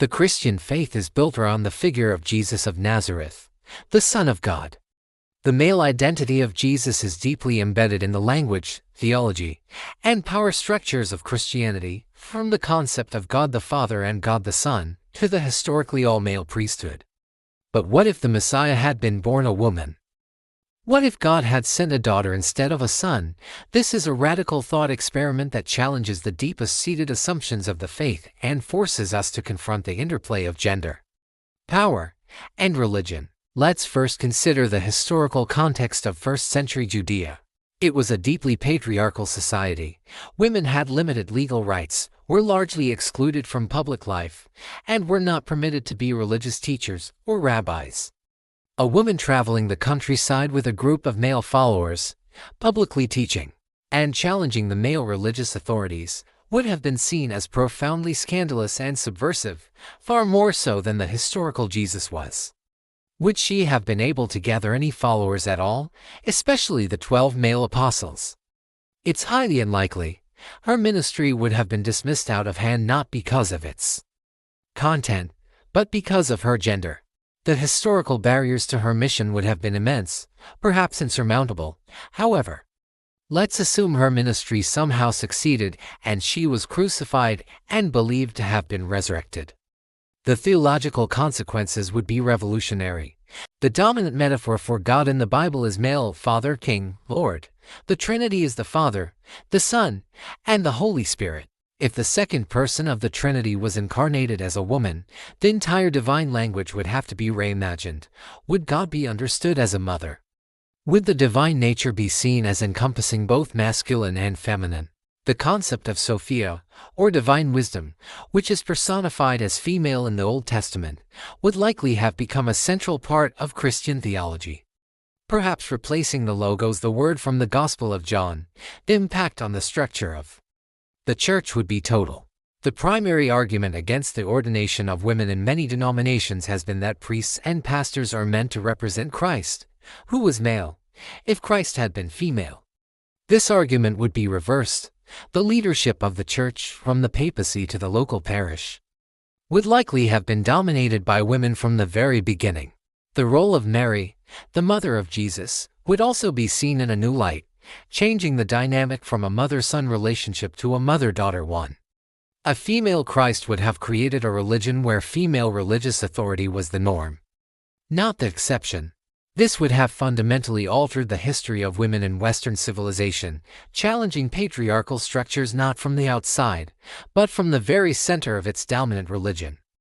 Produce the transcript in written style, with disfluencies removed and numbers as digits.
The Christian faith is built around the figure of Jesus of Nazareth, the Son of God. The male identity of Jesus is deeply embedded in the language, theology, and power structures of Christianity, from the concept of God the Father and God the Son, to the historically all-male priesthood. But what if the Messiah had been born a woman? What if God had sent a daughter instead of a son? This is a radical thought experiment that challenges the deepest-seated assumptions of the faith and forces us to confront the interplay of gender, power, and religion. Let's first consider the historical context of first-century Judea. It was a deeply patriarchal society. Women had limited legal rights, were largely excluded from public life, and were not permitted to be religious teachers or rabbis. A woman traveling the countryside with a group of male followers, publicly teaching and challenging the male religious authorities, would have been seen as profoundly scandalous and subversive, far more so than the historical Jesus was. Would she have been able to gather any followers at all, especially the 12 male apostles? It's highly unlikely. Her ministry would have been dismissed out of hand not because of its content, but because of her gender. The historical barriers to her mission would have been immense, perhaps insurmountable. However, let's assume her ministry somehow succeeded and she was crucified and believed to have been resurrected. The theological consequences would be revolutionary. The dominant metaphor for God in the Bible is male, Father, King, Lord. The Trinity is the Father, the Son, and the Holy Spirit. If the second person of the Trinity was incarnated as a woman, the entire divine language would have to be reimagined. Would God be understood as a mother? Would the divine nature be seen as encompassing both masculine and feminine? The concept of Sophia, or divine wisdom, which is personified as female in the Old Testament, would likely have become a central part of Christian theology. Perhaps replacing the logos the word from the Gospel of John. The impact on the structure of the Church would be total. The primary argument against the ordination of women in many denominations has been that priests and pastors are meant to represent Christ, who was male, if Christ had been female. This argument would be reversed. The leadership of the Church, from the papacy to the local parish, would likely have been dominated by women from the very beginning. The role of Mary, the mother of Jesus, would also be seen in a new light, changing the dynamic from a mother-son relationship to a mother-daughter one. A female Christ would have created a religion where female religious authority was the norm, not the exception. This would have fundamentally altered the history of women in Western civilization, challenging patriarchal structures not from the outside, but from the very center of its dominant religion.